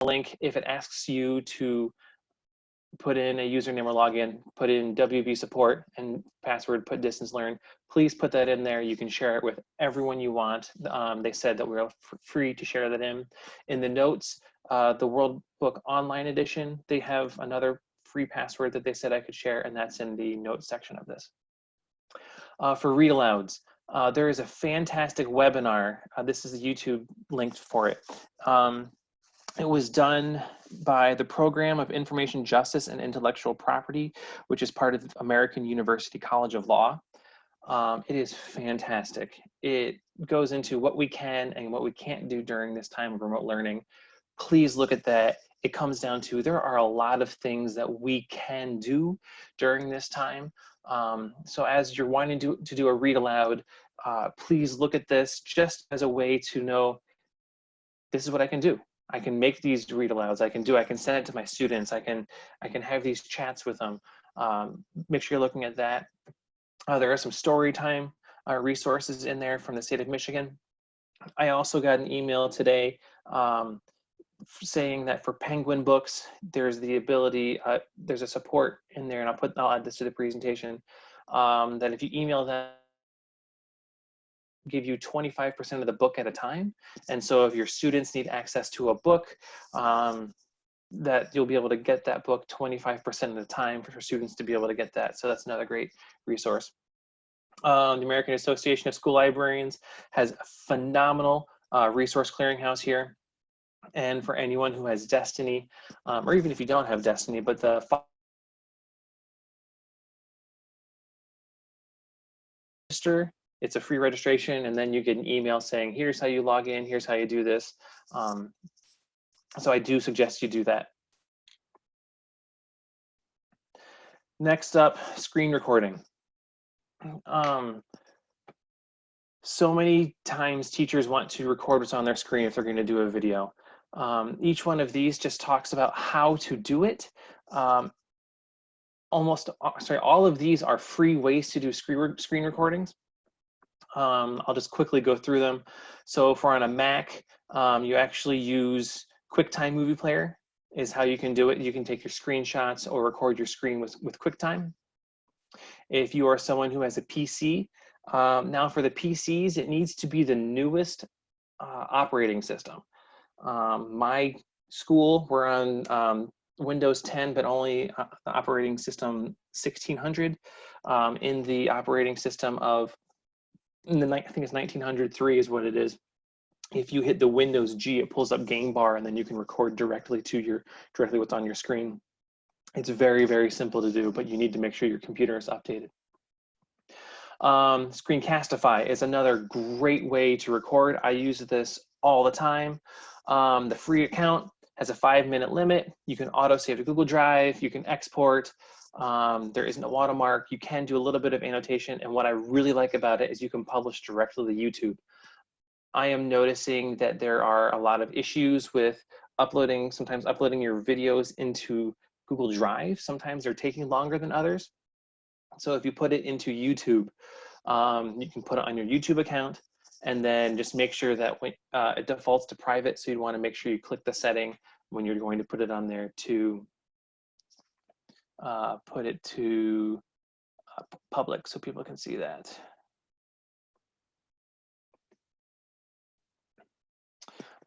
link. If it asks you to put in a username or login, put in WV support and password, put distance learn, please put that in there. You can share it with everyone you want. They said that we're free to share that in the notes. The World Book Online Edition, they have another free password that they said I could share, and that's in the notes section of this. For read alouds, there is a fantastic webinar. This is a YouTube link for it. It was done by the Program of Information Justice and Intellectual Property, which is part of the American University College of Law. It is fantastic. It goes into what we can and what we can't do during this time of remote learning. Please look at that. It comes down to there are a lot of things that we can do during this time. So as you're wanting to do a read aloud, please look at this just as a way to know this is what I can do. I can make these read alouds. I can send it to my students. I can have these chats with them. Make sure you're looking at that. There are some story time resources in there from the state of Michigan. I also got an email today saying that for Penguin books, there's the ability, there's a support in there, and I'll add this to the presentation, that if you email them, give you 25% of the book at a time. And so if your students need access to a book, that you'll be able to get that book 25% of the time for students to be able to get that. So that's another great resource. The American Association of School Librarians has a phenomenal resource clearinghouse here. And for anyone who has Destiny, or even if you don't have Destiny, but the register, it's a free registration, and then you get an email saying, here's how you log in, here's how you do this. So I do suggest you do that. Next up, screen recording. So many times teachers want to record what's on their screen if they're going to do a video. Each one of these just talks about how to do it. All of these are free ways to do screen recordings. I'll just quickly go through them. So if we're on a Mac, you actually use QuickTime Movie Player is how you can do it. You can take your screenshots or record your screen with QuickTime. If you are someone who has a PC, now for the PCs, it needs to be the newest operating system. My school, we're on Windows 10, but only the operating system 1600. In the operating system of, I think it's 1903 is what it is. If you hit the Windows G, it pulls up Game Bar, and then you can record directly to what's on your screen. It's very, very simple to do, but you need to make sure your computer is updated. Screencastify is another great way to record. I use this all the time. The free account has a 5-minute limit. You can autosave to Google Drive. You can export. There isn't a watermark. You can do a little bit of annotation. And what I really like about it is you can publish directly to YouTube. I am noticing that there are a lot of issues with sometimes uploading your videos into Google Drive. Sometimes they're taking longer than others. So if you put it into YouTube, you can put it on your YouTube account, and then just make sure that when it defaults to private. So you'd want to make sure you click the setting when you're going to put it on there to put it to public so people can see that.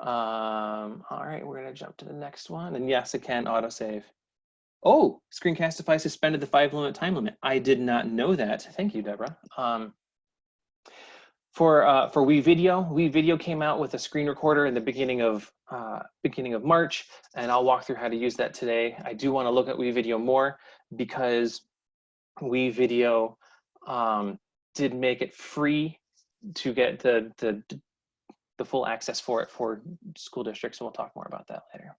All right, we're going to jump to the next one. And yes, it can autosave. Oh, Screencastify suspended the 5-minute time limit. I did not know that. Thank you, Deborah. For WeVideo came out with a screen recorder in the beginning of March, and I'll walk through how to use that today. I do want to look at WeVideo more because WeVideo did make it free to get the full access for it for school districts, and we'll talk more about that later.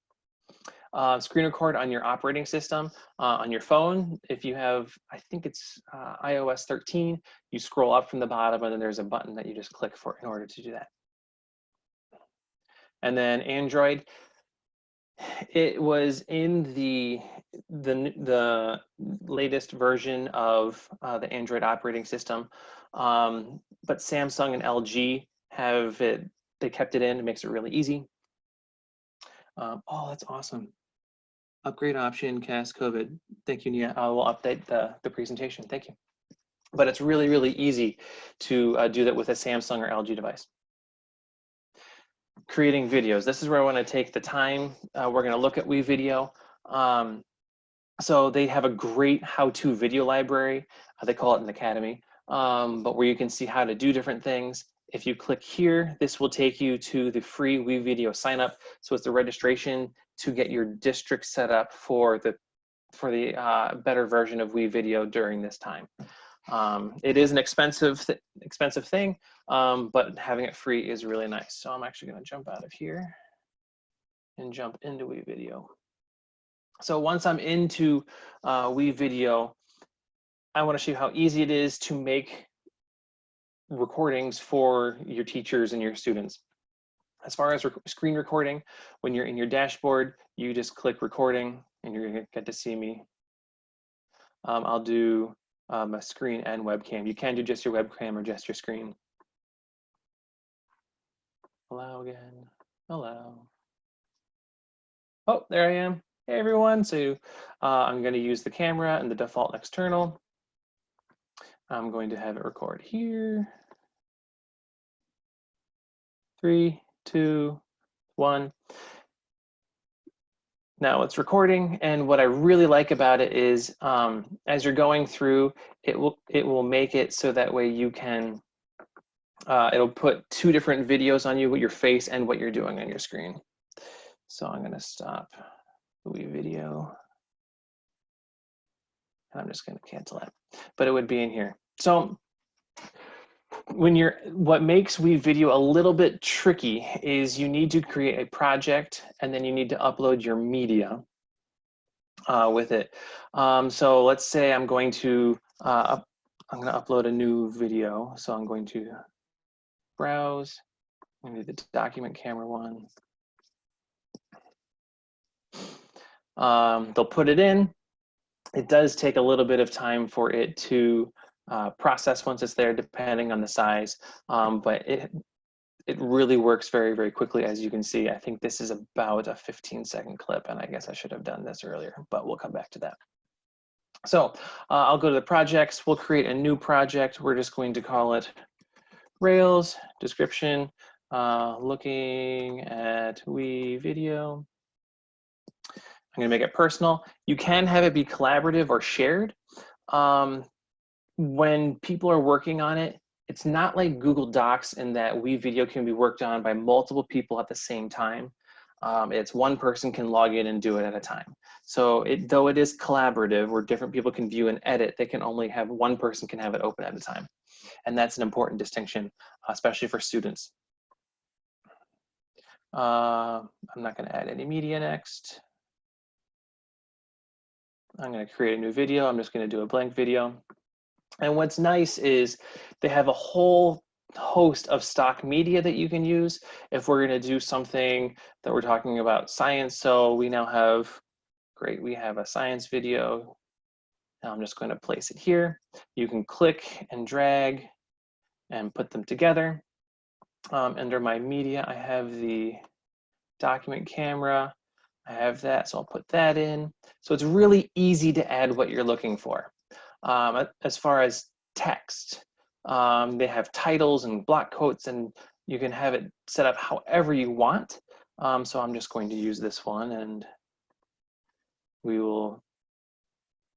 Screen record on your operating system, on your phone. If you have, I think it's iOS 13, you scroll up from the bottom and then there's a button that you just click for in order to do that. And then Android, it was in the latest version of the Android operating system, but Samsung and LG have it, they kept it in, it makes it really easy. Oh, that's awesome. Upgrade option, cast COVID. Thank you, Nia. I will update the presentation. Thank you. But it's really, really easy to do that with a Samsung or LG device. Creating videos. This is where I want to take the time. We're going to look at WeVideo. So they have a great how-to video library. They call it an academy, but where you can see how to do different things. If you click here, this will take you to the free WeVideo sign up. So it's the registration to get your district set up for the better version of WeVideo during this time. It is an expensive thing, but having it free is really nice. So I'm actually going to jump out of here and jump into WeVideo. So once I'm into WeVideo, I want to show you how easy it is to make recordings for your teachers and your students. As far as screen recording, when you're in your dashboard, you just click recording and you're going to get to see me. I'll do a screen and webcam. You can do just your webcam or just your screen. Allow again, allow. Oh, there I am. Hey everyone, so I'm going to use the camera and the default external. I'm going to have it record here. 3, 2, 1. Now it's recording, and what I really like about it is as you're going through, it will make it so that way you can, it'll put 2 different videos on you, with your face and what you're doing on your screen. So I'm going to stop the WeVideo. And I'm just going to cancel it, but it would be in here. So what makes WeVideo a little bit tricky is you need to create a project and then you need to upload your media with it. So let's say I'm going to upload a new video. So I'm going to browse. I'm going to do the document camera one. They'll put it in. It does take a little bit of time for it to process once it's there, depending on the size, but it really works very, very quickly. As you can see, I think this is about a 15-second clip, and I guess I should have done this earlier, but we'll come back to that. So I'll go to the projects. We'll create a new project. We're just going to call it Rails description, looking at WeVideo. I'm going to make it personal. You can have it be collaborative or shared. When people are working on it, it's not like Google Docs in that WeVideo can be worked on by multiple people at the same time. It's one person can log in and do it at a time. So though it is collaborative where different people can view and edit, they can only have one person can have it open at a time. And that's an important distinction, especially for students. I'm not going to add any media next. I'm going to create a new video. I'm just going to do a blank video. And what's nice is they have a whole host of stock media that you can use if we're going to do something that we're talking about science. So we now have, great, we have a science video. Now I'm just going to place it here. You can click and drag and put them together. Under my media, I have the document camera. I have that, so I'll put that in. So it's really easy to add what you're looking for. As far as text, they have titles and block quotes, and you can have it set up however you want. So I'm just going to use this one, and we will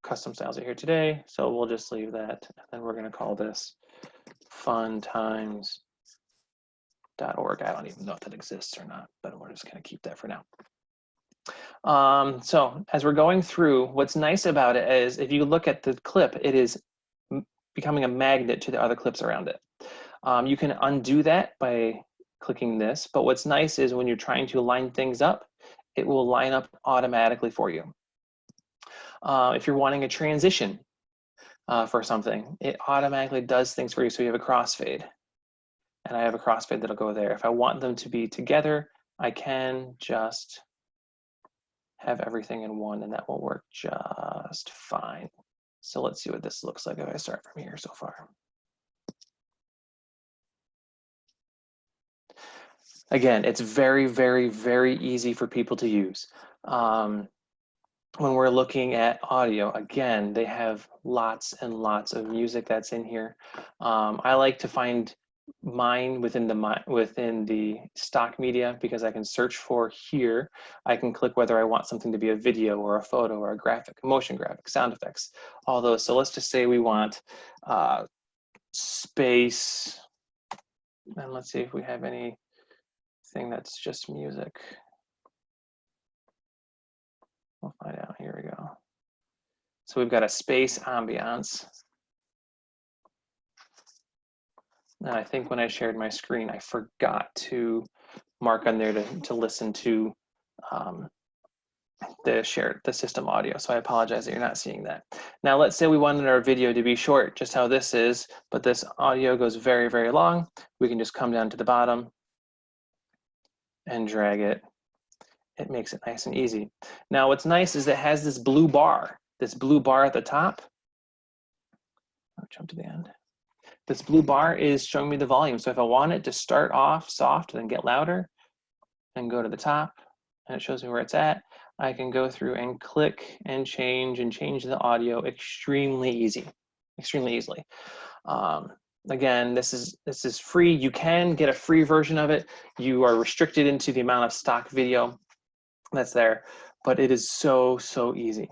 custom styles it here today. So we'll just leave that, and then we're going to call this funtimes.org. I don't even know if that exists or not, but we're just going to keep that for now. So as we're going through, what's nice about it is if you look at the clip, it is becoming a magnet to the other clips around it. You can undo that by clicking this, but what's nice is when you're trying to line things up, it will line up automatically for you. If you're wanting a transition for something, it automatically does things for you. So you have a crossfade, and I have a crossfade that'll go there. If I want them to be together, I can just have everything in one, and that will work just fine. So let's see what this looks like if I start from here so far. Again, it's very, very, very easy for people to use. When we're looking at audio, again, they have lots and lots of music that's in here. I like to find mine within the stock media because I can search for here. I can click whether I want something to be a video or a photo or a graphic, motion graphic, sound effects, all those. So let's just say we want space, and let's see if we have anything that's just music. We'll find out. Here we go. So we've got a space ambiance. And I think when I shared my screen, I forgot to mark on there to listen to the system audio. So I apologize that you're not seeing that. Now let's say we wanted our video to be short, just how this is, but this audio goes very, very long. We can just come down to the bottom and drag it. It makes it nice and easy. Now what's nice is it has this blue bar at the top. I'll jump to the end. This blue bar is showing me the volume. So if I want it to start off soft and then get louder and go to the top, and it shows me where it's at, I can go through and click and change the audio extremely easily. Again, this is free. You can get a free version of it. You are restricted into the amount of stock video that's there, but it is so, so easy.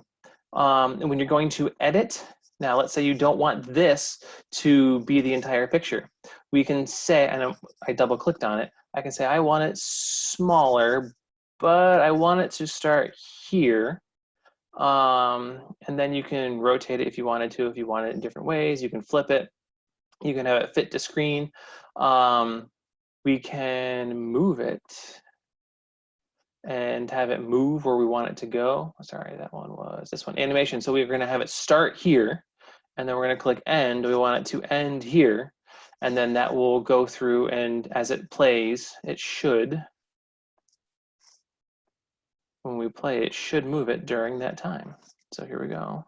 And when you're going to edit, now let's say you don't want this to be the entire picture. We can say, and I double clicked on it, I can say I want it smaller, but I want it to start here. And then you can rotate it if you wanted to, if you want it in different ways. You can flip it. You can have it fit to screen. We can move it and have it move where we want it to go. Sorry, that one was this one, animation. So we're gonna have it start here, and then we're gonna click end. We want it to end here, and then that will go through, and as it plays, it should, when we play, it should move it during that time. So here we go.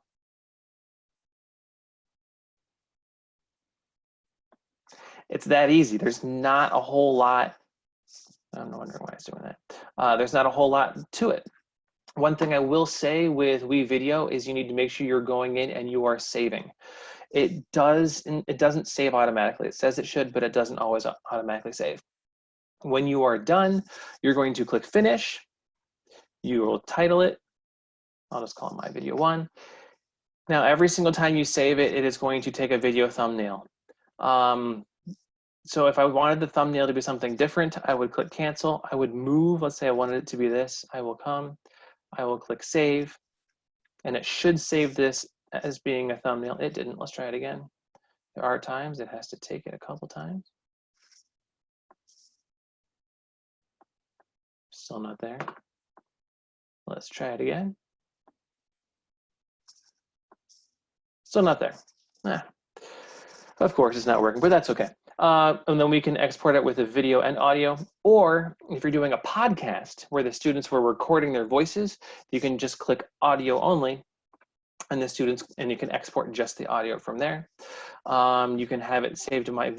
It's that easy. There's not a whole lot. I'm wondering why it's doing that. There's not a whole lot to it. One thing I will say with WeVideo is you need to make sure you're going in and you are saving. It doesn't save automatically. It says it should, but it doesn't always automatically save. When you are done, you're going to click finish. You will title it. I'll just call it my video 1. Now, every single time you save it, it is going to take a video thumbnail. So if I wanted the thumbnail to be something different, I would click cancel. I would move, let's say I wanted it to be this. I will click save, and it should save this as being a thumbnail. It didn't. Let's try it again. There are times it has to take it a couple times. Still not there. Let's try it again. Still not there. Of course, it's not working, but that's okay. And then we can export it with a video and audio. Or if you're doing a podcast where the students were recording their voices, you can just click audio only, and you can export just the audio from there. You can have it saved to my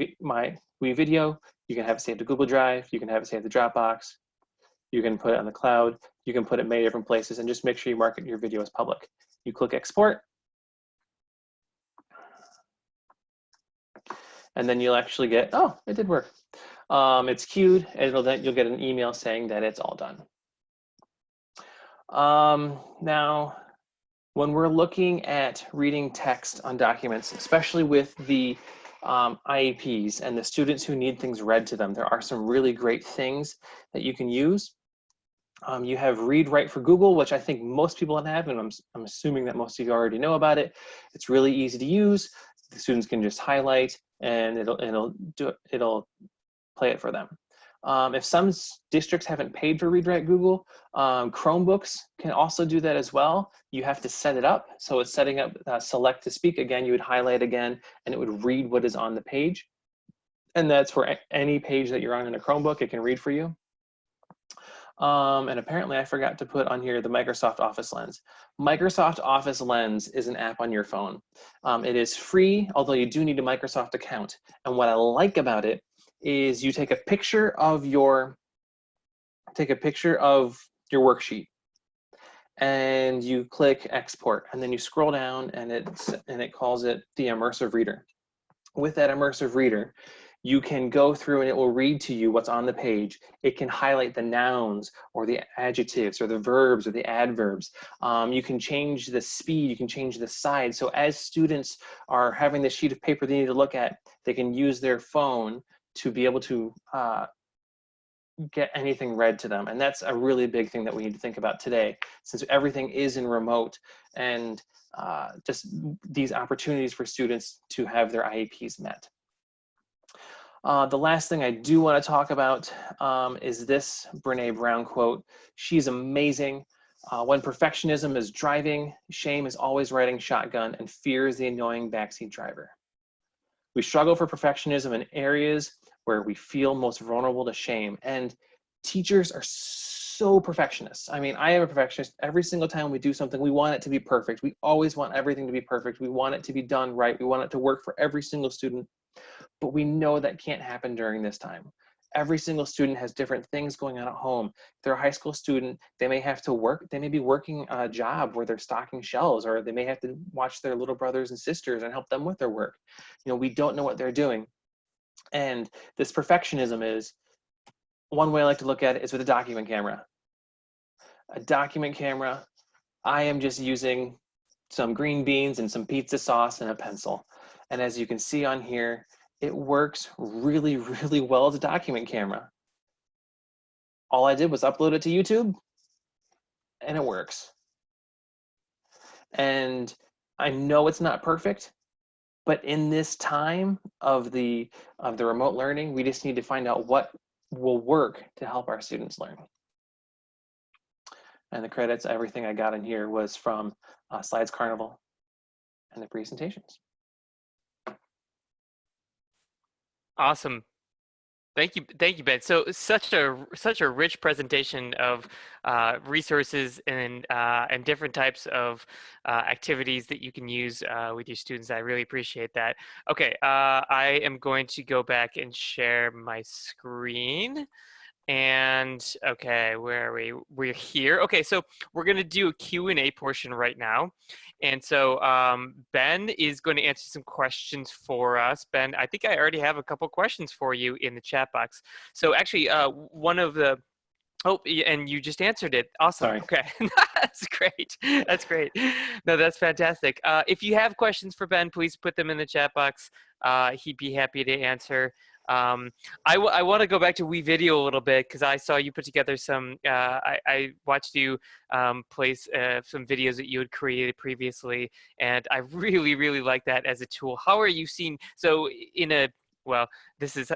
WeVideo. You can have it saved to Google Drive. You can have it saved to Dropbox. You can put it on the cloud. You can put it in many different places, and just make sure you mark your video as public. You click export. And then you'll actually get, oh, it did work. It's queued, and you'll get an email saying that it's all done. Now, when we're looking at reading text on documents, especially with the IEPs and the students who need things read to them, there are some really great things that you can use. You have Read Write for Google, which I think most people have, and I'm assuming that most of you already know about it. It's really easy to use. The students can just highlight, and it'll play it for them. If some districts haven't paid for Read Write Google, Chromebooks can also do that as well. You have to set it up. So it's setting up select to speak. Again, you would highlight again, and it would read what is on the page. And that's for any page that you're on in a Chromebook, it can read for you. And apparently I forgot to put on here the Microsoft Office Lens. Microsoft Office Lens is an app on your phone. It is free, although you do need a Microsoft account. And what I like about it is you take a picture of your take a picture of your worksheet and you click export, and then you scroll down and it calls it the immersive reader. With that immersive reader, you can go through and it will read to you what's on the page. It can highlight the nouns or the adjectives or the verbs or the adverbs. You can change the speed, you can change the size. So as students are having this sheet of paper they need to look at, they can use their phone to be able to get anything read to them. And that's a really big thing that we need to think about today, since everything is in remote, and just these opportunities for students to have their IEPs met. The last thing I do want to talk about is this Brene Brown quote. She's amazing. When perfectionism is driving, shame is always riding shotgun, and fear is the annoying backseat driver. We struggle for perfectionism in areas where we feel most vulnerable to shame. And teachers are so perfectionists. I mean, I am a perfectionist. Every single time we do something, we want it to be perfect. We always want everything to be perfect. We want it to be done right. We want it to work for every single student. But we know that can't happen during this time. Every single student has different things going on at home. If they're a high school student, they may have to work, they may be working a job where they're stocking shelves, or they may have to watch their little brothers and sisters and help them with their work. You know, we don't know what they're doing. And this perfectionism is, one way I like to look at it is with a document camera. A document camera, I am just using some green beans and some pizza sauce and a pencil. And as you can see on here, it works really, really well as a document camera. All I did was upload it to YouTube and it works. And I know it's not perfect, but in this time of the remote learning, we just need to find out what will work to help our students learn. And the credits, everything I got in here was from Slides Carnival and the presentations. Awesome. Thank you, Ben. So such a rich presentation of resources and different types of activities that you can use with your students. I really appreciate that. Okay, I am going to go back and share my screen. And okay, where are we? We're here. Okay, so we're gonna do a Q&A portion right now. And so Ben is going to answer some questions for us. Ben, I think I already have a couple questions for you in the chat box. So actually, one of the, oh, and you just answered it. Awesome. Sorry. Okay, that's great. That's great. No, that's fantastic. If you have questions for Ben, please put them in the chat box. He'd be happy to answer. I want to go back to WeVideo a little bit because I saw you put together some, I watched you place some videos that you had created previously, and I really, really like that as a tool. How are you seeing, so in a, well, this is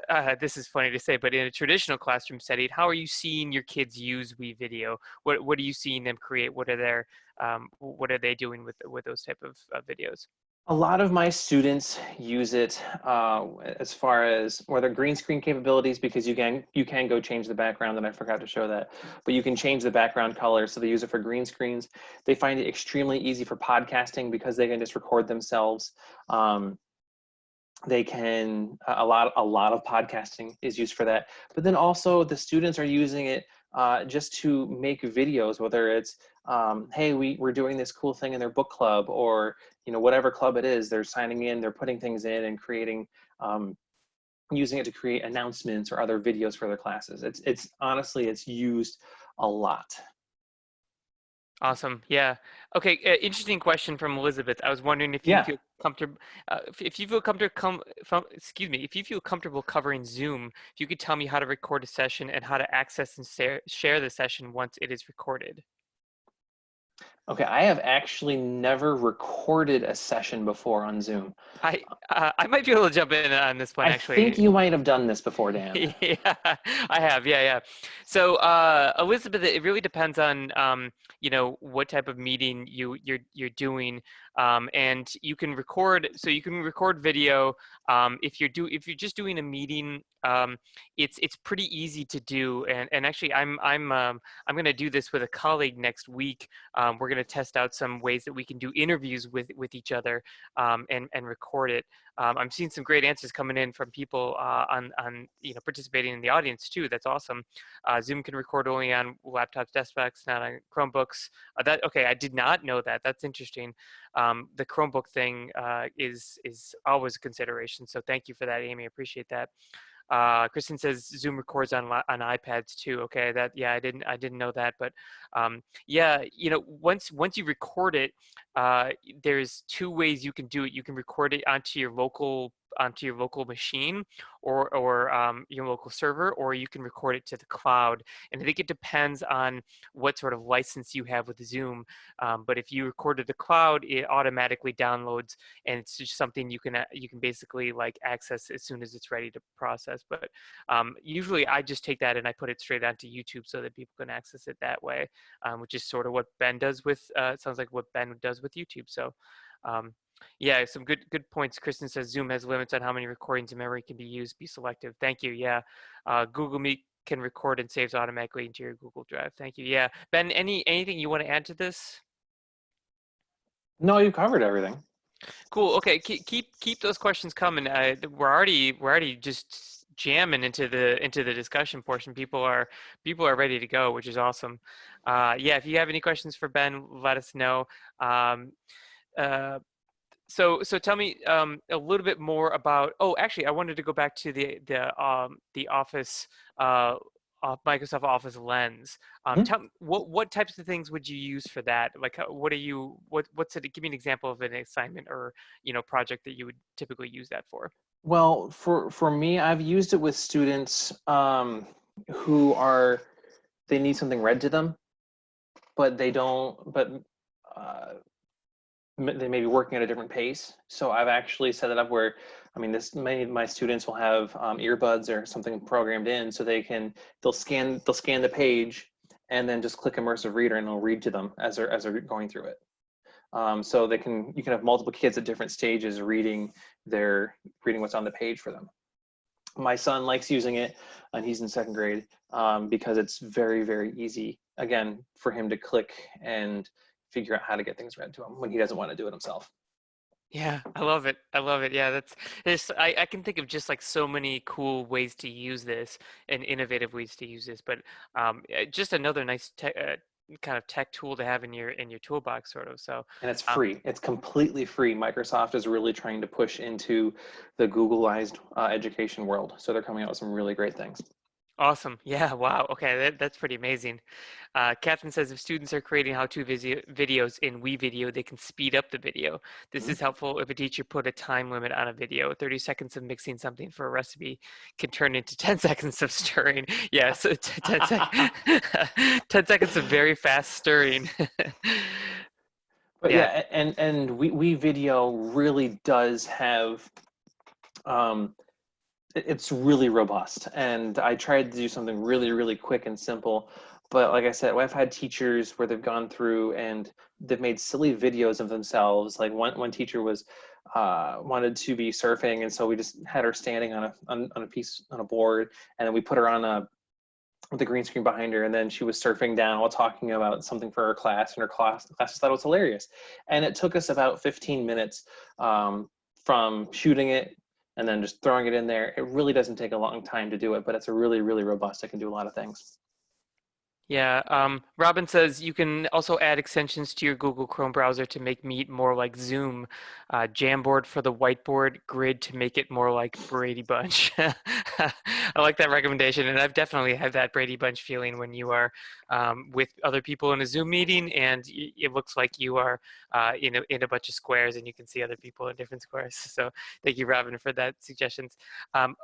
funny to say, but in a traditional classroom setting, how are you seeing your kids use WeVideo? What are you seeing them create? What are they doing with those type of videos? A lot of my students use it as far as whether green screen capabilities, because you can go change the background, and I forgot to show that, but you can change the background color, so they use it for green screens. They find it extremely easy for podcasting because they can just record themselves. They can, a lot of podcasting is used for that, but then also the students are using it just to make videos, whether it's hey, we're doing this cool thing in their book club, or you know, whatever club it is, they're signing in, they're putting things in and creating, using it to create announcements or other videos for their classes. It's honestly, it's used a lot. Awesome. Yeah. Okay. Interesting question from Elizabeth. I was wondering if you feel comfortable, if you feel comfortable, if you feel comfortable covering Zoom, if you could tell me how to record a session and how to access and share the session once it is recorded. Okay, I have actually never recorded a session before on Zoom. I might be able to jump in on this one, actually. I think you might have done this before, Dan. Yeah, I have. Yeah. So, Elizabeth, it really depends on, you know, what type of meeting you're doing, and you can record. So you can record video. If you're just doing a meeting, it's pretty easy to do. And actually, I'm going to do this with a colleague next week. We're going to test out some ways that we can do interviews with each other and record it. I'm seeing some great answers coming in from people on participating in the audience too. That's awesome. Zoom can record only on laptops, desktops, not on Chromebooks. Okay, I did not know that. That's interesting. The Chromebook thing is always a consideration. So thank you for that, Amy. I appreciate that. Kristen says Zoom records on iPads too. Okay, I didn't know that, but yeah, once you record it, there's two ways you can do it. You can record it onto your local machine or your local server, or you can record it to the cloud. And I think it depends on what sort of license you have with Zoom. But if you record to the cloud, it automatically downloads, and it's just something you can basically like access as soon as it's ready to process. But usually I just take that and I put it straight onto YouTube so that people can access it that way, which is sort of what Ben does with, it sounds like what Ben does with YouTube. So yeah, some good points. Kristen says Zoom has limits on how many recordings and memory can be used. Be selective. Thank you. Yeah, Google Meet can record and saves automatically into your Google Drive. Thank you. Yeah, Ben, anything you want to add to this? No, you covered everything. Cool. Okay, keep those questions coming. We're already just jamming into the discussion portion. People are ready to go, which is awesome. Yeah, if you have any questions for Ben, let us know. Uh, so tell me a little bit more about. Oh, actually, I wanted to go back to the Office. Microsoft Office Lens. Tell me, what types of things would you use for that? Like, what's it? Give me an example of an assignment or project that you would typically use that for. Well, for me, I've used it with students who they need something read to them, but they don't. But they may be working at a different pace. So I've actually set it up where, I mean, many of my students will have earbuds or something programmed in, so they'll scan the page and then just click immersive reader and it'll read to them as they're going through it. So you can have multiple kids at different stages reading what's on the page for them. My son likes using it, and he's in second grade, because it's very, very easy, again, for him to click and figure out how to get things read to him when he doesn't want to do it himself. Yeah, I love it. I love it. Yeah, I can think of just like so many cool ways to use this and innovative ways to use this, but just another nice kind of tech tool to have in your toolbox, sort of. So And it's free. It's completely free. Microsoft is really trying to push into the Googleized education world. So they're coming out with some really great things. awesome. Yeah, wow. Okay, that's pretty amazing. Catherine says if students are creating how-to videos in WeVideo, they can speed up the video. This is helpful if a teacher put a time limit on a video. 30 seconds of mixing something for a recipe can turn into 10 seconds of stirring. Yeah, so 10 seconds of very fast stirring. But Yeah, yeah, and WeVideo really does have, it's really robust. And I tried to do something really, really quick and simple. But like I said, I've had teachers where they've gone through and they've made silly videos of themselves. Like one teacher was wanted to be surfing, and so we just had her standing on a board, and then we put her on with a green screen behind her, and then she was surfing down while talking about something for her class, and her class thought it was hilarious. And it took us about 15 minutes from shooting it and then just throwing it in there. It really doesn't take a long time to do it, but it's a really, really robust. It can do a lot of things. yeah. Robin says you can also add extensions to your Google Chrome browser to make Meet more like Zoom. Jamboard for the whiteboard, Grid to make it more like Brady Bunch. I like that recommendation, and I've definitely had that Brady Bunch feeling when you are with other people in a Zoom meeting, and it looks like you are in a bunch of squares, and you can see other people in different squares. So thank you, Robin, for that suggestions.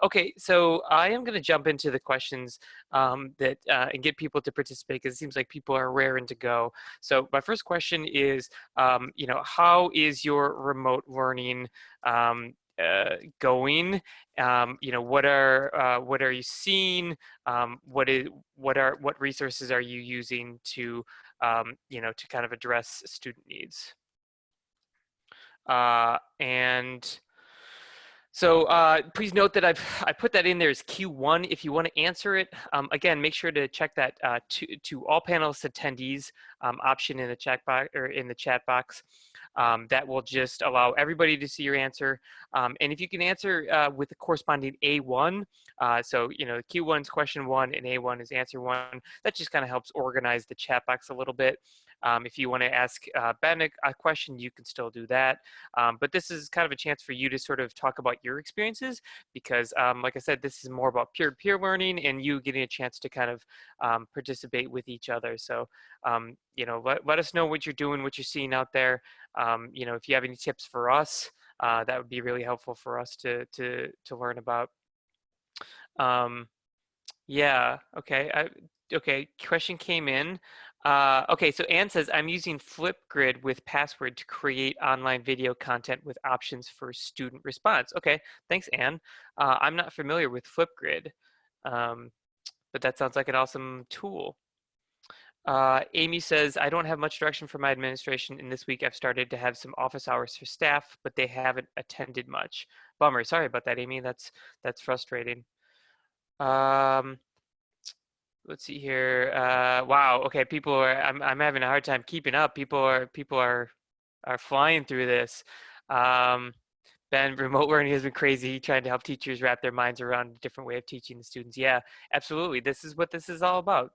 Okay, so I am going to jump into the questions and get people to participate, because it seems like people are raring to go. So my first question is, how is your remote learning going? What are you seeing? What resources are you using to to kind of address student needs? And So please note that I put that in there as Q1 if you want to answer it. Again, make sure to check that to all panelist attendees option in the chat box or in the chat box. That will just allow everybody to see your answer. And if you can answer with the corresponding A1, so Q1 is question 1 and A1 is answer 1. That just kind of helps organize the chat box a little bit. If you want to ask Ben a question, you can still do that. But this is kind of a chance for you to sort of talk about your experiences because, like I said, this is more about peer-to-peer learning and you getting a chance to kind of participate with each other. So, let us know what you're doing, what you're seeing out there. If you have any tips for us, that would be really helpful for us to learn about. Yeah, okay. Okay, question came in. Okay, so Anne says, I'm using Flipgrid with Password to create online video content with options for student response. Okay, thanks, Anne. I'm not familiar with Flipgrid, but that sounds like an awesome tool. Amy says, I don't have much direction from my administration, and this week I've started to have some office hours for staff, but they haven't attended much. Bummer. Sorry about that, Amy. That's frustrating. Let's see here. Wow. Okay, people are. I'm having a hard time keeping up. People are flying through this. Ben, remote learning has been crazy. Trying to help teachers wrap their minds around a different way of teaching the students. Yeah, absolutely. This is what this is all about.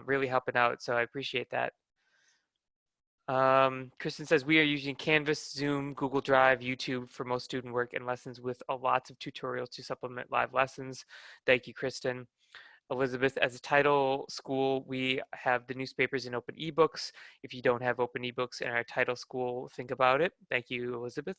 Really helping out. So I appreciate that. Kristen says we are using Canvas, Zoom, Google Drive, YouTube for most student work and lessons with lots of tutorials to supplement live lessons. Thank you, Kristen. Elizabeth, as a title school, we have the newspapers and open ebooks. If you don't have open ebooks in our title school, think about it. Thank you, Elizabeth.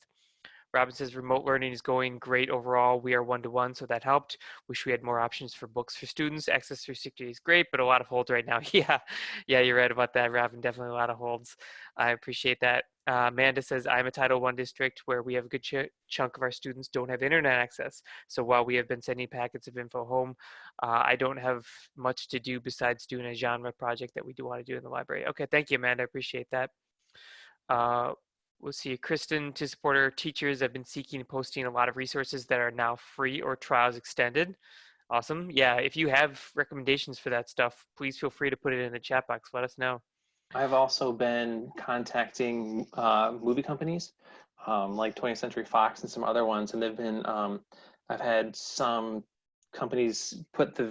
Robin says remote learning is going great overall. We are one-to-one, so that helped. Wish we had more options for books for students. Access 360 is great, but a lot of holds right now. Yeah, you're right about that, Robin. Definitely a lot of holds. I appreciate that. Amanda says, I'm a Title I district where we have a good chunk of our students don't have internet access. So while we have been sending packets of info home, I don't have much to do besides doing a genre project that we do want to do in the library. Okay, thank you, Amanda. I appreciate that. We'll see. Kristen, to support our teachers, I've been seeking and posting a lot of resources that are now free or trials extended. Awesome. Yeah, if you have recommendations for that stuff, please feel free to put it in the chat box. Let us know. I've also been contacting movie companies like 20th Century Fox and some other ones, and they've been. I've had some companies put the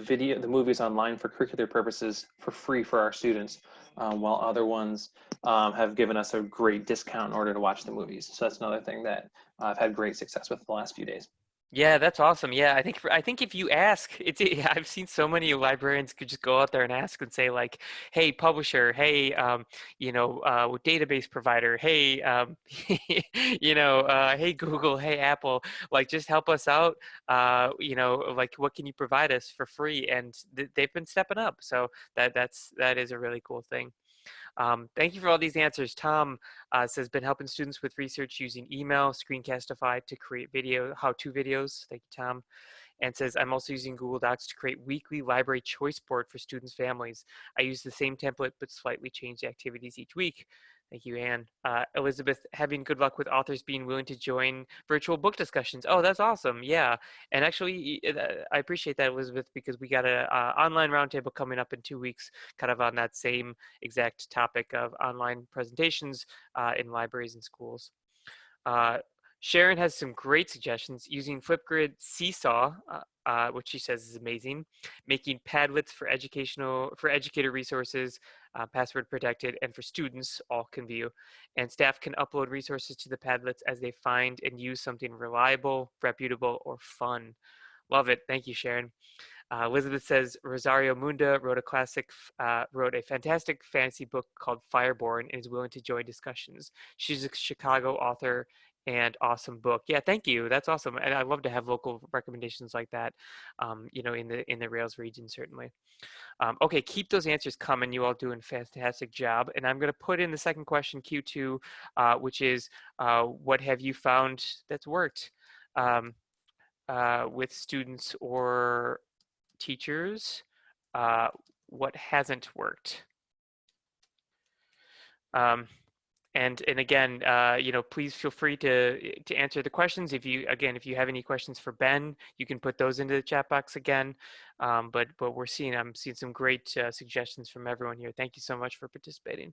movies online for curricular purposes for free for our students, while other ones have given us a great discount in order to watch the movies. So that's another thing that I've had great success with the last few days. Yeah, that's awesome. Yeah, I think if you ask, I've seen so many librarians could just go out there and ask and say like, "Hey, publisher, hey, database provider, hey, hey Google, hey Apple, like just help us out. Like what can you provide us for free?" And they've been stepping up. So that is a really cool thing. Thank you for all these answers. Tom says, been helping students with research using email, Screencastify to create how-to videos. Thank you, Tom. And says, I'm also using Google Docs to create weekly library choice board for students' families. I use the same template, but slightly change the activities each week. Thank you, Anne. Elizabeth, having good luck with authors being willing to join virtual book discussions. Oh, that's awesome. Yeah. And actually, I appreciate that, Elizabeth, because we got an online roundtable coming up in 2 weeks, kind of on that same exact topic of online presentations in libraries and schools. Sharon has some great suggestions using Flipgrid Seesaw, which she says is amazing, making Padlets for educator resources, password protected, and for students, all can view. And staff can upload resources to the Padlets as they find and use something reliable, reputable, or fun. Love it. Thank you, Sharon. Elizabeth says Rosario Munda wrote a fantastic fantasy book called Fireborn and is willing to join discussions. She's a Chicago author and awesome book. Yeah, thank you. That's awesome. And I love to have local recommendations like that, in the Rails region, certainly. Okay, keep those answers coming. You all doing a fantastic job. And I'm going to put in the second question, Q2, which is what have you found that's worked with students or teachers, what hasn't worked. And And again, please feel free to answer the questions. If you have any questions for Ben, you can put those into the chat box again. But I'm seeing some great suggestions from everyone here. Thank you so much for participating.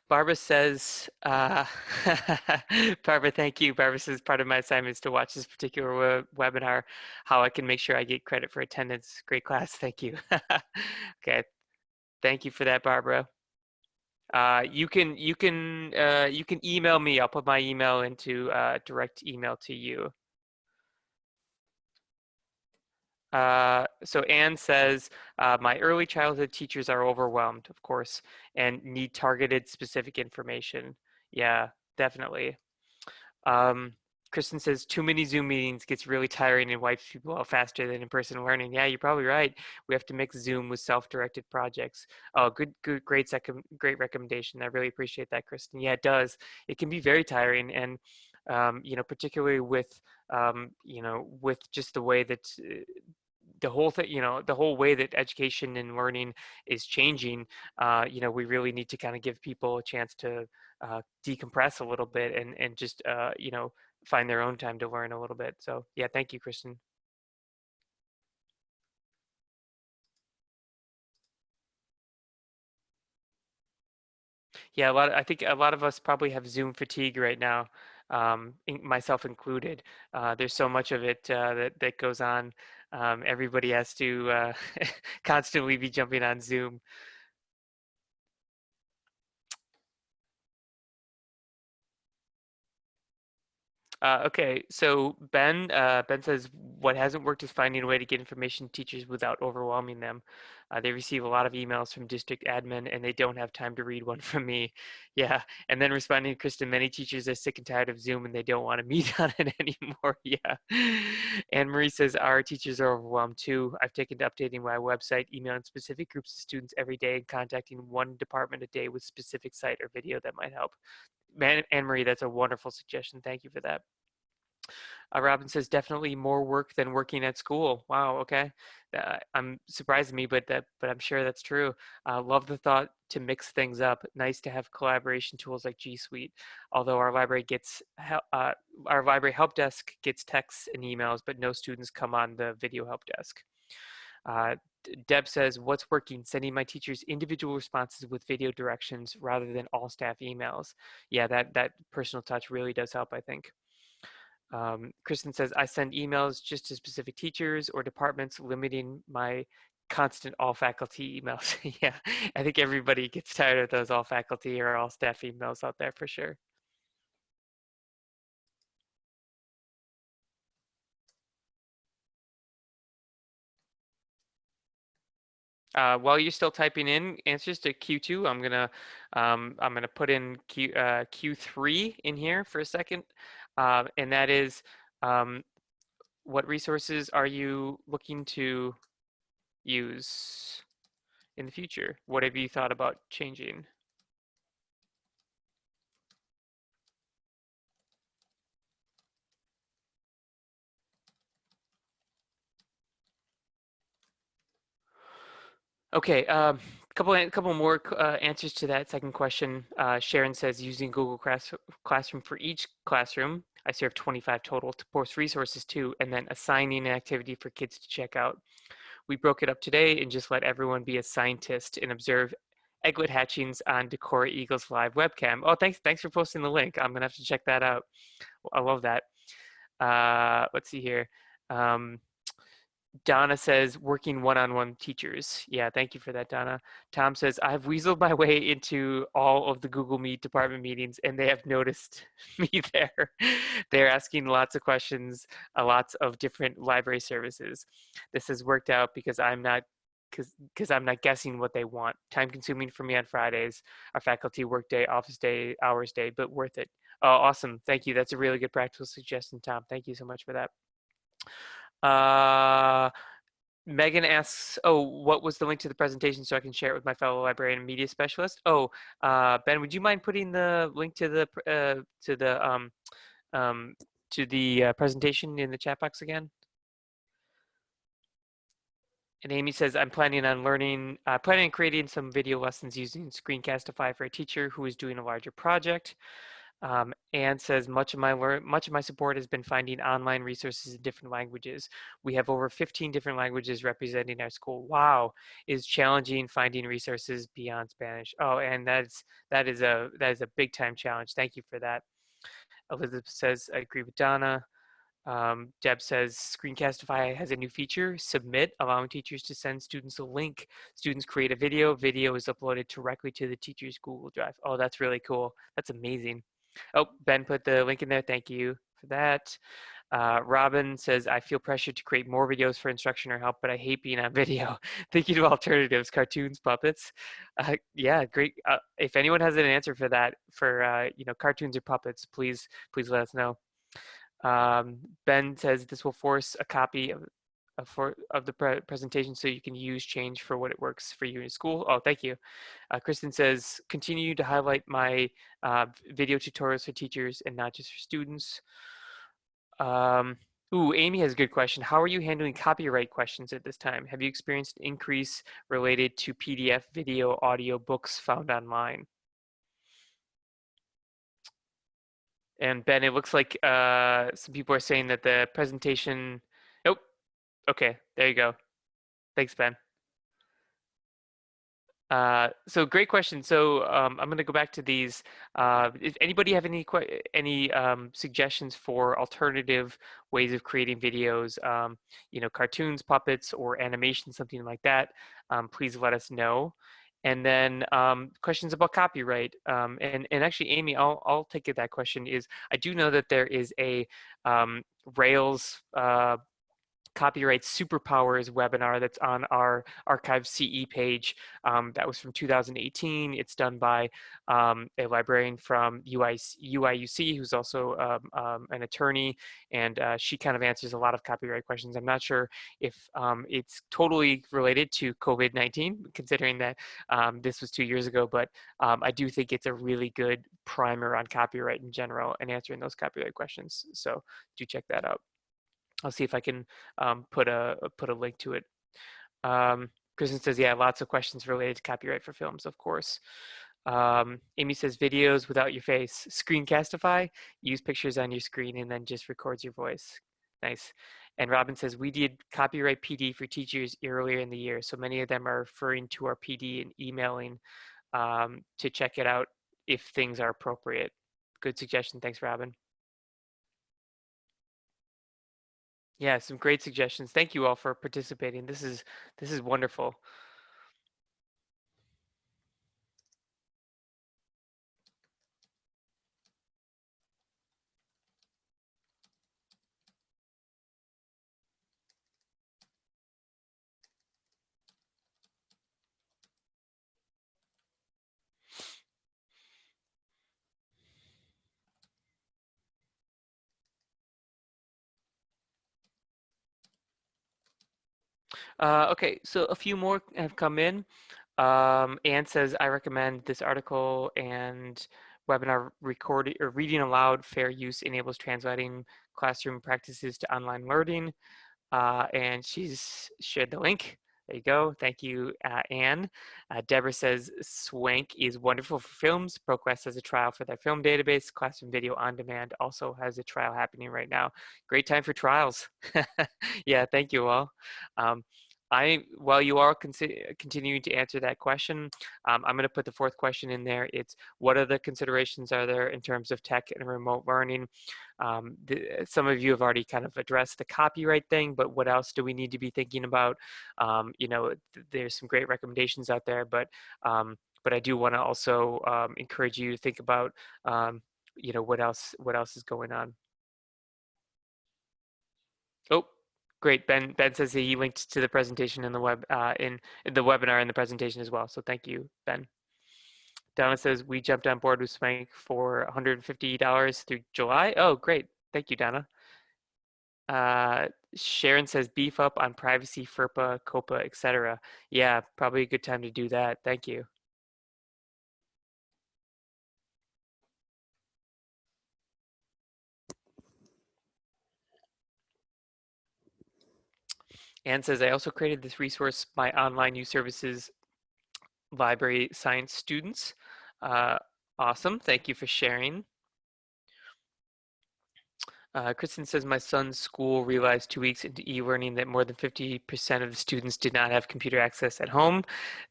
Barbara says, Barbara, thank you. Barbara says part of my assignment is to watch this particular webinar, how I can make sure I get credit for attendance. Great class, thank you. Okay, thank you for that, Barbara. You can email me. I'll put my email into direct email to you. So Anne says, my early childhood teachers are overwhelmed, of course, and need targeted specific information. Yeah, definitely. Kristen says, too many Zoom meetings gets really tiring and wipes people out faster than in-person learning. Yeah, you're probably right. We have to mix Zoom with self-directed projects. Oh, great recommendation. I really appreciate that, Kristen. Yeah, it does. It can be very tiring, and particularly with with just the way that the whole thing, the whole way that education and learning is changing, we really need to kind of give people a chance to decompress a little bit and just, find their own time to learn a little bit. So yeah, thank you, Kristen. Yeah, I think a lot of us probably have Zoom fatigue right now, myself included. There's so much of it that goes on. Everybody has to constantly be jumping on Zoom. Okay, so Ben says what hasn't worked is finding a way to get information to teachers without overwhelming them. They receive a lot of emails from district admin and they don't have time to read one from me. Yeah, and then responding to Kristen, many teachers are sick and tired of Zoom and they don't want to meet on it anymore. Yeah. Anne Marie says our teachers are overwhelmed too. I've taken to updating my website, emailing specific groups of students every day, and contacting one department a day with specific site or video that might help. Anne Marie, that's a wonderful suggestion. Thank you for that. Robin says definitely more work than working at school. Wow. Okay. I'm surprised me, but I'm sure that's true. Love the thought to mix things up. Nice to have collaboration tools like G Suite. Although our library help desk gets texts and emails, but no students come on the video help desk. Deb says, what's working? Sending my teachers individual responses with video directions rather than all staff emails. Yeah, that personal touch really does help, I think. Kristen says, I send emails just to specific teachers or departments, limiting my constant all faculty emails. Yeah, I think everybody gets tired of those all faculty or all staff emails out there for sure. While you're still typing in answers to Q2, I'm gonna put in Q3 in here for a second, and that is, what resources are you looking to use in the future? What have you thought about changing? Okay, couple more answers to that second question. Sharon says using Google Classroom for each classroom. I serve 25 total to post resources to, and then assigning an activity for kids to check out. We broke it up today and just let everyone be a scientist and observe egglet hatchings on Decorah Eagle's live webcam. Oh, thanks for posting the link. I'm gonna have to check that out. I love that. Let's see here. Donna says working one-on-one teachers. Yeah, thank you for that, Donna. Tom says, I've weaseled my way into all of the Google Meet department meetings and they have noticed me there. They're asking lots of questions, lots of different library services. This has worked out because I'm not guessing what they want. Time consuming for me on Fridays, our faculty work day, office day, hours day, but worth it. Oh, awesome. Thank you. That's a really good practical suggestion, Tom. Thank you so much for that. Megan asks, oh, what was the link to the presentation so I can share it with my fellow librarian and media specialist? Oh, Ben, would you mind putting the link to the presentation in the chat box again? And Amy says, I'm planning on creating some video lessons using Screencastify for a teacher who is doing a larger project. Anne says, much of my support has been finding online resources in different languages. We have over 15 different languages representing our school. Wow, is challenging finding resources beyond Spanish. Oh, and that is a big time challenge. Thank you for that. Elizabeth says, I agree with Donna. Deb says, Screencastify has a new feature, Submit, allowing teachers to send students a link. Students create a video. Video is uploaded directly to the teacher's Google Drive. Oh, that's really cool. That's amazing. Oh, Ben put the link in there. Thank you for that. Robin says, I feel pressured to create more videos for instruction or help, but I hate being on video. Thinking of alternatives, cartoons, puppets. Yeah, great. If anyone has an answer for that, for cartoons or puppets, please let us know. Ben says this will force a copy of the presentation so you can use change for what it works for you in school. Oh, thank you. Kristen says, continue to highlight my video tutorials for teachers and not just for students. Amy has a good question. How are you handling copyright questions at this time? Have you experienced an increase related to PDF, video, audio, books found online? And Ben, it looks like some people are saying that the presentation, nope. Okay, there you go. Thanks, Ben. So great question. So I'm going to go back to these. If anybody have any suggestions for alternative ways of creating videos, cartoons, puppets, or animation, something like that, please let us know. And then questions about copyright. And actually, Amy, I'll take it. That question is, I do know that there is a Rails Copyright Superpowers webinar that's on our archive CE page. That was from 2018. It's done by a librarian from UIUC, who's also an attorney, and she kind of answers a lot of copyright questions. I'm not sure if it's totally related to COVID-19, considering that this was 2 years ago, but I do think it's a really good primer on copyright in general and answering those copyright questions. So do check that out. I'll see if I can put a link to it. Kristen says, yeah, lots of questions related to copyright for films, of course. Amy says, videos without your face. Screencastify, use pictures on your screen and then just records your voice. Nice. And Robin says, we did copyright PD for teachers earlier in the year. So many of them are referring to our PD and emailing to check it out if things are appropriate. Good suggestion. Thanks, Robin. Yeah, some great suggestions. Thank you all for participating. This is wonderful. Okay, so a few more have come in. Anne says, I recommend this article and webinar recording or reading aloud. Fair use enables translating classroom practices to online learning. And she's shared the link. There you go. Thank you, Anne. Deborah says Swank is wonderful for films. ProQuest has a trial for their film database. Classroom Video On Demand also has a trial happening right now. Great time for trials. Yeah, thank you all. While you are continuing to answer that question, I'm going to put the fourth question in there. It's what other considerations are there in terms of tech and remote learning? Some of you have already kind of addressed the copyright thing, but what else do we need to be thinking about? There's some great recommendations out there, but I do want to also encourage you to think about what else is going on. Oh, great. Ben says he linked to the presentation in the web in the webinar and the presentation as well. So thank you, Ben. Donna says we jumped on board with Swank for $150 through July. Oh, great. Thank you, Donna. Sharon says beef up on privacy, FERPA, COPA, etc. Yeah, probably a good time to do that. Thank you. Anne says, I also created this resource, My Online News Services Library Science Students. Awesome. Thank you for sharing. Kristen says, my son's school realized 2 weeks into e-learning that more than 50% of the students did not have computer access at home.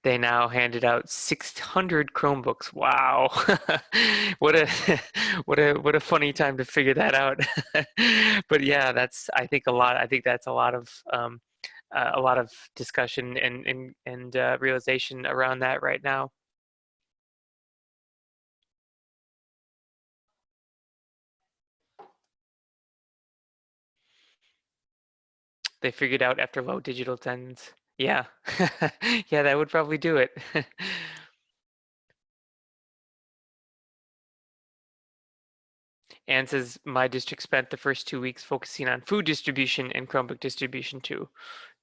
They now handed out 600 Chromebooks. Wow. What a what a funny time to figure that out. But yeah, that's I think a lot. I think that's a lot of discussion and realization around that right now. They figured out after low digital attendance. Yeah. Yeah, that would probably do it. Anne says, my district spent the first 2 weeks focusing on food distribution and Chromebook distribution too.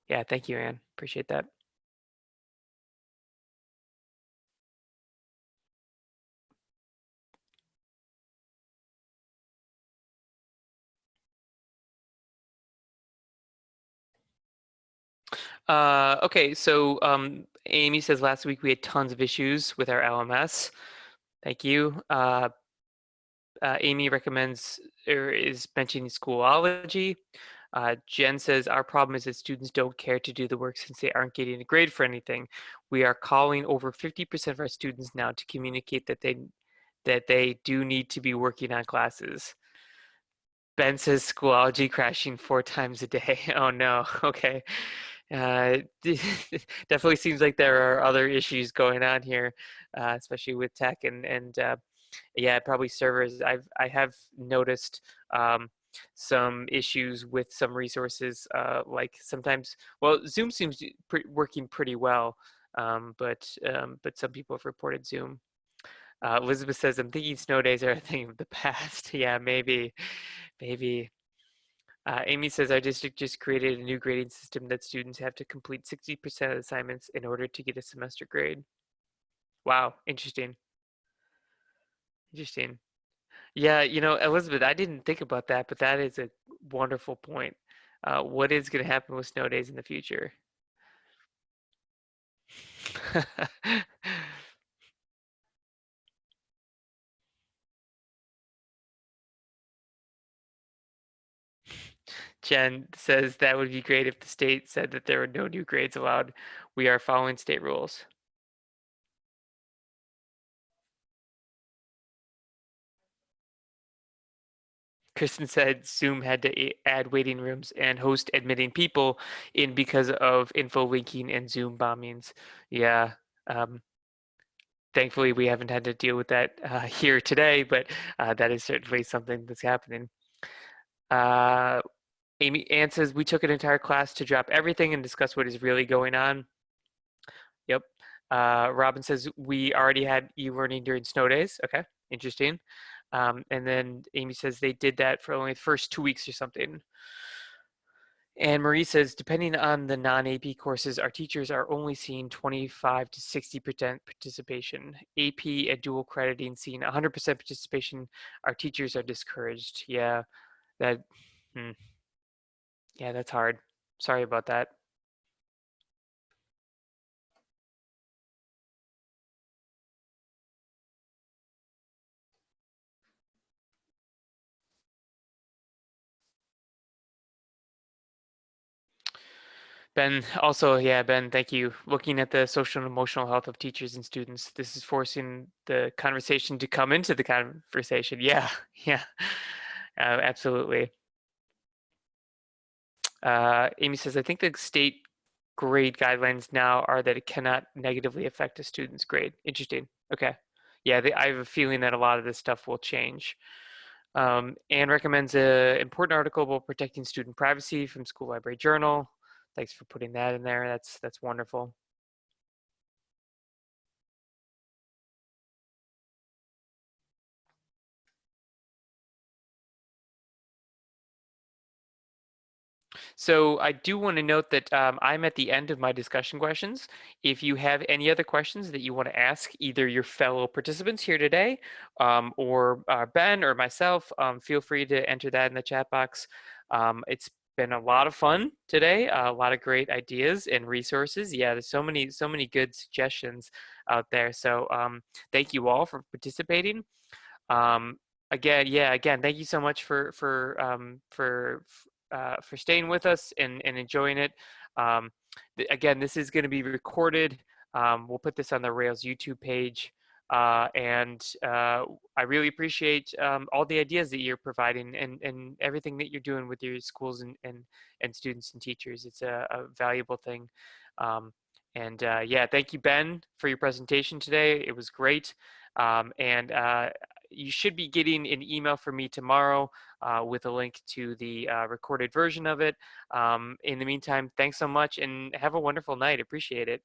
Yeah, thank you, Anne. Appreciate that. Okay, so Amy says last week we had tons of issues with our LMS. Thank you. Amy recommends or is mentioning Schoolology. Jen says our problem is that students don't care to do the work since they aren't getting a grade for anything. We are calling over 50% of our students now to communicate that they do need to be working on classes. Ben says Schoolology crashing 4 times a day. Oh no. Okay. Uh, definitely seems like there are other issues going on here, especially with tech and yeah, probably servers. I have noticed some issues with some resources. Like sometimes, well, Zoom seems to working pretty well, but some people have reported Zoom. Elizabeth says, "I'm thinking snow days are a thing of the past." Yeah, maybe. Amy says our district just created a new grading system that students have to complete 60% of assignments in order to get a semester grade. Wow, interesting. Interesting. Yeah, Elizabeth, I didn't think about that, but that is a wonderful point. What is going to happen with snow days in the future? Jen says that would be great if the state said that there were no new grades allowed. We are following state rules. Kristen said Zoom had to add waiting rooms and host admitting people in because of info leaking and Zoom bombings. Yeah. Um, Thankfully, we haven't had to deal with that here today, but that is certainly something that's happening. Uh, Ann says, we took an entire class to drop everything and discuss what is really going on. Yep. Robin says, we already had e-learning during snow days. Okay, interesting. And then Amy says they did that for only the first 2 weeks or something. And Marie says, depending on the non-AP courses, our teachers are only seeing 25 to 60% participation. AP and dual crediting seeing 100% participation. Our teachers are discouraged. Yeah, that, hmm, yeah, that's hard. Sorry about that. Ben, also, yeah, Ben, thank you. Looking at the social and emotional health of teachers and students, this is forcing the conversation to come into the conversation. Yeah, yeah, absolutely. Amy says, I think the state grade guidelines now are that it cannot negatively affect a student's grade. Interesting. Okay. Yeah, I have a feeling that a lot of this stuff will change. Anne recommends an important article about protecting student privacy from School Library Journal. Thanks for putting that in there. That's wonderful. So I do want to note that I'm at the end of my discussion questions. If you have any other questions that you want to ask either your fellow participants here today or Ben or myself, feel free to enter that in the chat box. It's been a lot of fun today. A lot of great ideas and resources. Yeah, there's so many good suggestions out there. So thank you all for participating. Um, again, thank you so much for staying with us and enjoying it. Um, Again, this is going to be recorded. We'll put this on the Rails YouTube page. And I really appreciate all the ideas that you're providing and everything that you're doing with your schools and students and teachers. It's a valuable thing. Yeah, thank you, Ben, for your presentation today. It was great. And you should be getting an email from me tomorrow with a link to the recorded version of it. In the meantime, thanks so much and have a wonderful night. Appreciate it.